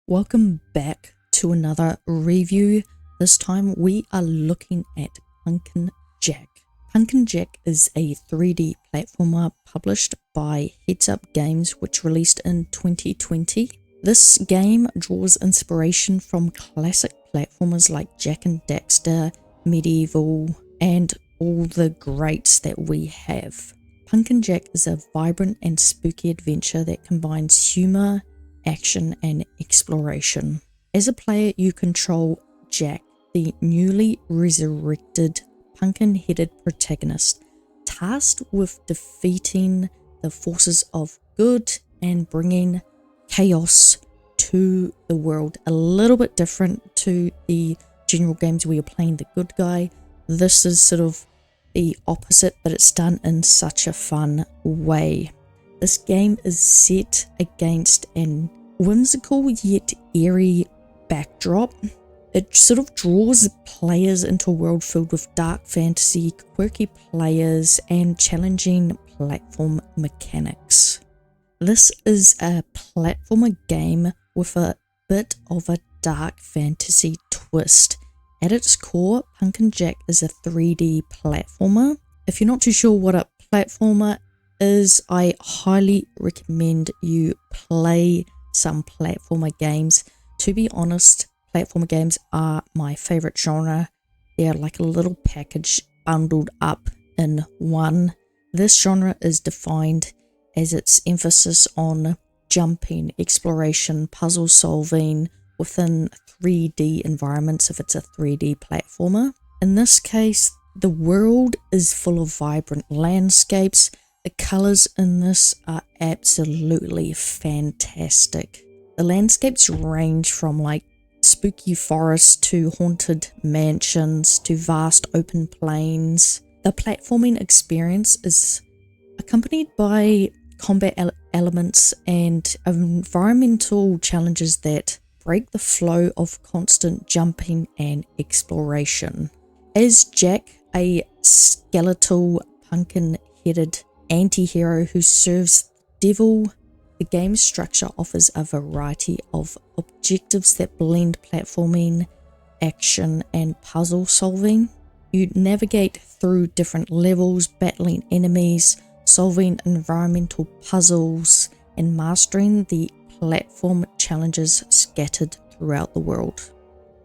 Welcome back to another review. This time we are looking at Pumpkin Jack. Pumpkin Jack is a 3D platformer published by Heads Up Games, which released in 2020. This game draws inspiration from classic platformers like Jak and Daxter, Medieval, and all the greats that we have. Pumpkin Jack is a vibrant and spooky adventure that combines humor, action, and exploration. As a player, you control Jack, the newly resurrected pumpkin-headed protagonist, tasked with defeating the forces of good and bringing chaos to the world. A little bit different to the general games where you're playing the good guy. This is sort of the opposite, but it's done in such a fun way. This game is set against an whimsical yet eerie backdrop. It sort of draws players into a world filled with dark fantasy, quirky players, and challenging platform mechanics. This is a platformer game with a bit of a dark fantasy twist. At its core, Pumpkin Jack is a 3D platformer. If you're not too sure what a platformer is, I highly recommend you play some platformer games. To be honest, platformer games are my favorite genre. They're like a little package bundled up in one. This genre is defined as its emphasis on jumping, exploration, puzzle solving within 3D environments if it's a 3D platformer. In this case, the world is full of vibrant landscapes. The colors in this are absolutely fantastic. The landscapes range from like spooky forests to haunted mansions to vast open plains. The platforming experience is accompanied by combat elements and environmental challenges that break the flow of constant jumping and exploration. As Jack, a skeletal pumpkin-headed antihero who serves the devil, the game's structure offers a variety of objectives that blend platforming, action, and puzzle solving. You navigate through different levels, battling enemies, solving environmental puzzles, and mastering the platform challenges scattered throughout the world.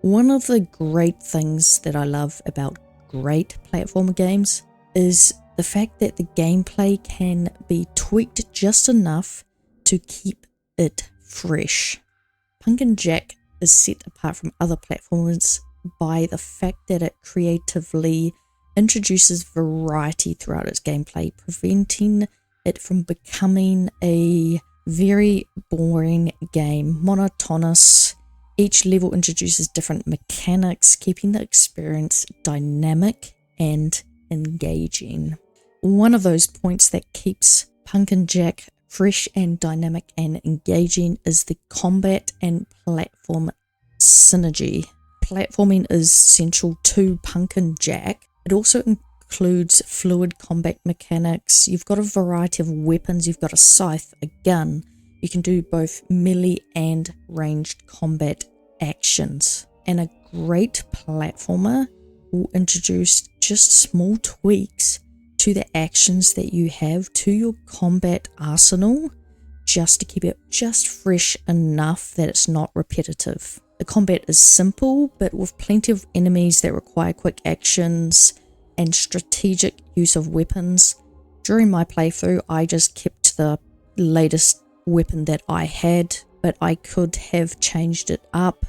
One of the great things that I love about great platformer games is the fact that the gameplay can be tweaked just enough to keep it fresh. Pumpkin Jack is set apart from other platformers by the fact that it creatively introduces variety throughout its gameplay, preventing it from becoming a very boring game, monotonous. Each level introduces different mechanics, keeping the experience dynamic and engaging. One of those points that keeps Pumpkin Jack fresh and dynamic and engaging is the combat and platform synergy. Platforming is central to Pumpkin Jack. It also includes fluid combat mechanics. You've got a variety of weapons. You've got a scythe, a gun. You can do both melee and ranged combat actions. And a great platformer will introduce just small tweaks to the actions that you have to your combat arsenal, just to keep it just fresh enough that it's not repetitive. The combat is simple, but with plenty of enemies that require quick actions and strategic use of weapons. During my playthrough, I just kept the latest weapon that I had, but I could have changed it up.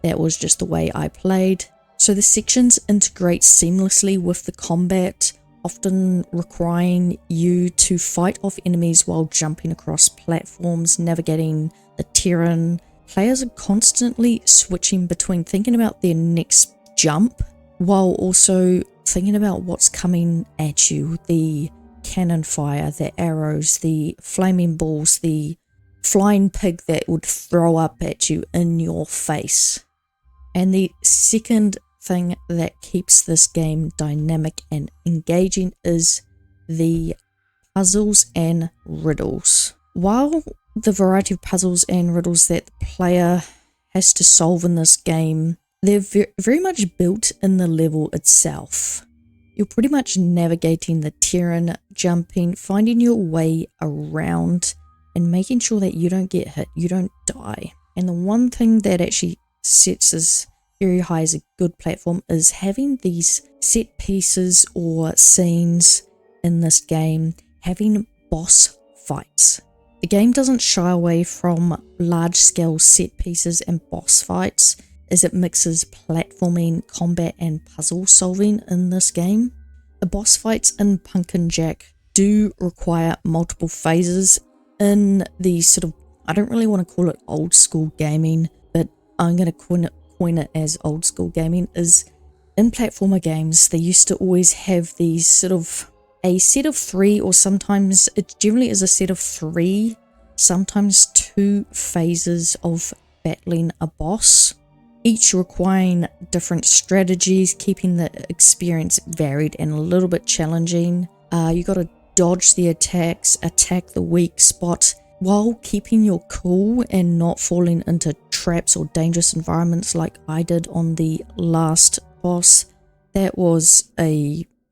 That was just the way I played. So the sections integrate seamlessly with the combat, often requiring you to fight off enemies while jumping across platforms, navigating the terrain. Players are constantly switching between thinking about their next jump while also thinking about what's coming at you. The cannon fire, the arrows, the flaming balls, the flying pig that would throw up at you in your face. And the second thing that keeps this game dynamic and engaging is the puzzles and riddles. While the variety of puzzles and riddles that the player has to solve in this game, they're very much built in the level itself. You're pretty much navigating the terrain, jumping, finding your way around, and making sure that you don't get hit, you don't die. And the one thing that actually sets this very high as a good platform is having these set pieces or scenes in this game, having boss fights. The game doesn't shy away from large-scale set pieces and boss fights, as it mixes platforming, combat, and puzzle solving in this game. The boss fights in Pumpkin Jack do require multiple phases in the sort of, I don't really want to call it old school gaming, but I'm going to coin it as old school gaming, is in platformer games, they used to always have these sort of a set of 3, or sometimes it generally is a set of 3, sometimes 2 phases of battling a boss, each requiring different strategies, keeping the experience varied and a little bit challenging. You got to dodge the attacks, attack the weak spot, while keeping your cool and not falling into traps or dangerous environments like I did on the last boss. That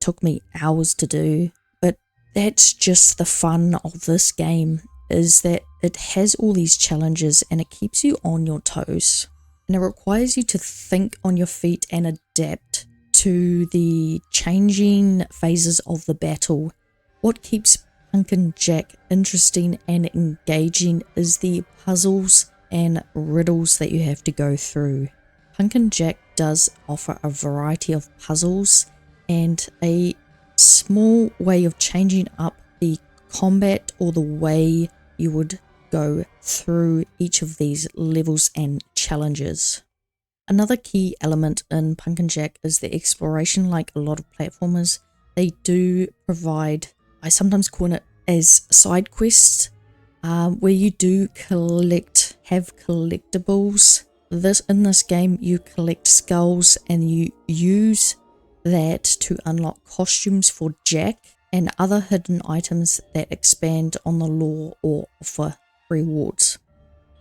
took me hours to do, but that's just the fun of this game, is that it has all these challenges and it keeps you on your toes. And it requires you to think on your feet and adapt to the changing phases of the battle. What keeps Pumpkin Jack interesting and engaging is the puzzles and riddles that you have to go through. Pumpkin Jack does offer a variety of puzzles and a small way of changing up the combat or the way you would go through each of these levels and challenges. Another key element in Pumpkin Jack is the exploration. Like a lot of platformers, they do provide, I sometimes call it as side quests, where you do have collectibles. In this game, you collect skulls and you use that to unlock costumes for Jack and other hidden items that expand on the lore or offer rewards.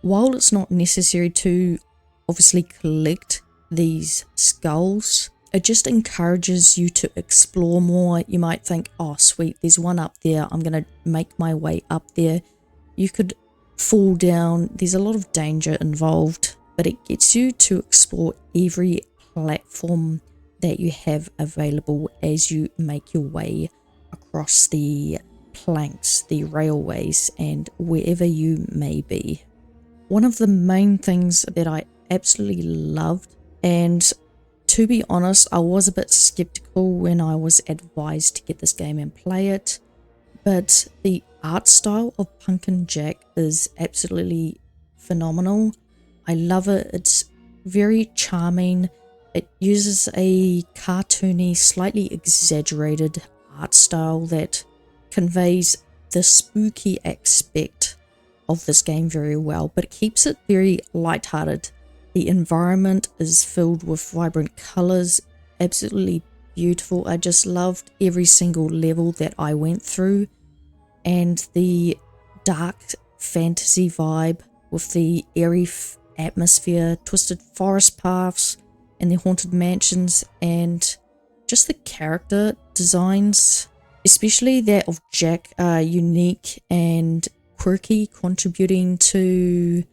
While it's not necessary to obviously collect these skulls, it just encourages you to explore more. You might think, oh sweet, there's one up there, I'm going to make my way up there. You could fall down, there's a lot of danger involved, but it gets you to explore every platform that you have available as you make your way across the planks, the railways, and wherever you may be. One of the main things that I absolutely loved, and to be honest, I was a bit skeptical when I was advised to get this game and play it, but the art style of Pumpkin Jack is absolutely phenomenal. I love it. It's very charming. It uses a cartoony, slightly exaggerated art style that conveys the spooky aspect of this game very well, but it keeps it very lighthearted. The environment is filled with vibrant colors, absolutely beautiful. I just loved every single level that I went through, and the dark fantasy vibe with the eerie atmosphere, twisted forest paths, and the haunted mansions, and just the character designs, especially that of Jack, are unique and quirky, contributing to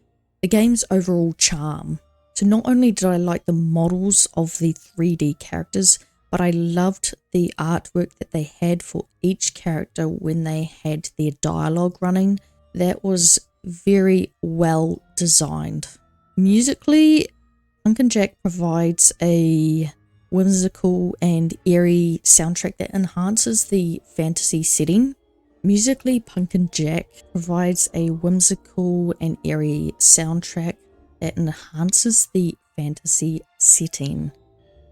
the game's overall charm. So not only did I like the models of the 3D characters, but I loved the artwork that they had for each character when they had their dialogue running. That was very well designed. Musically, Pumpkin Jack provides a whimsical and eerie soundtrack that enhances the fantasy setting. Musically, Pumpkin Jack provides a whimsical and eerie soundtrack that enhances the fantasy setting.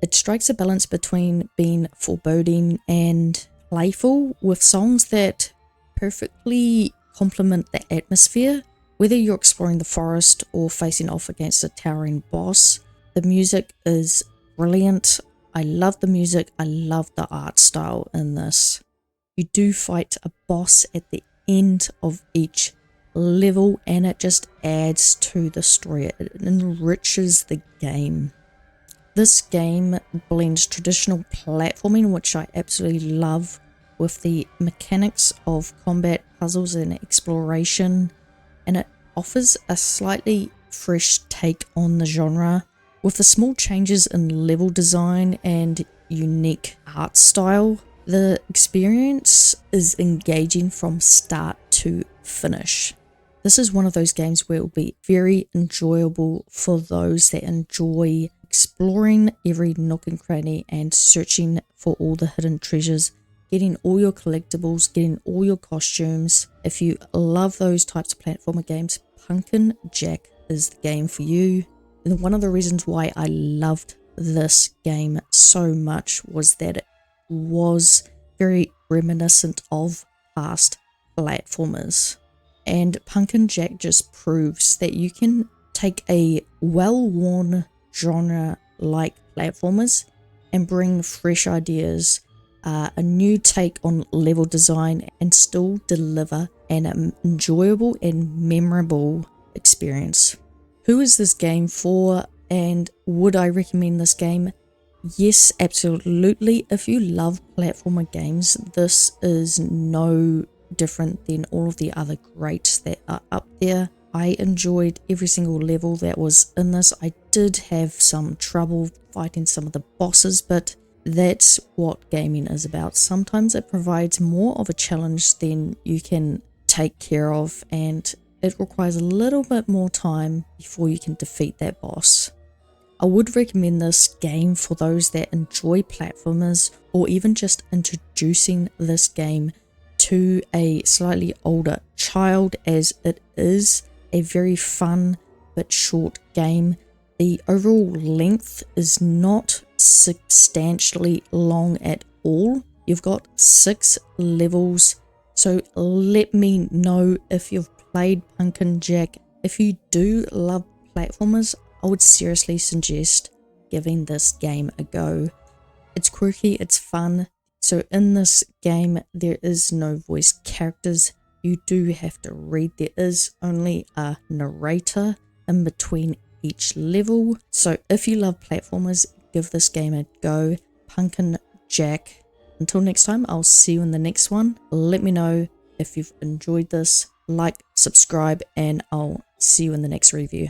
It strikes a balance between being foreboding and playful, with songs that perfectly complement the atmosphere. Whether you're exploring the forest or facing off against a towering boss, the music is brilliant. I love the music. I love the art style in this. You do fight a boss at the end of each level, and it just adds to the story. It enriches the game. This game blends traditional platforming, which I absolutely love, with the mechanics of combat, puzzles, and exploration, and it offers a slightly fresh take on the genre with the small changes in level design and unique art style. The experience is engaging from start to finish. This is one of those games where it will be very enjoyable for those that enjoy exploring every nook and cranny and searching for all the hidden treasures, getting all your collectibles, getting all your costumes. If you love those types of platformer games, Pumpkin Jack is the game for you. And one of the reasons why I loved this game so much was that it was very reminiscent of past platformers. And Pumpkin Jack just proves that you can take a well-worn genre like platformers and bring fresh ideas, a new take on level design, and still deliver an enjoyable and memorable experience. Who is this game for, and would I recommend this game? Yes, absolutely. If you love platformer games, this is no different than all of the other greats that are up there. I enjoyed every single level that was in this. I did have some trouble fighting some of the bosses, but that's what gaming is about. Sometimes it provides more of a challenge than you can take care of, and it requires a little bit more time before you can defeat that boss. I would recommend this game for those that enjoy platformers, or even just introducing this game to a slightly older child, as it is a very fun but short game. The overall length is not substantially long at all. You've got 6 levels, so let me know if you've played Pumpkin Jack. If you do love platformers, I would seriously suggest giving this game a go. It's quirky, it's fun. So in this game, there is no voice characters. You do have to read. There is only a narrator in between each level. So if you love platformers, give this game a go. Pumpkin Jack. Until next time, I'll see you in the next one. Let me know if you've enjoyed this. Like, subscribe, and I'll see you in the next review.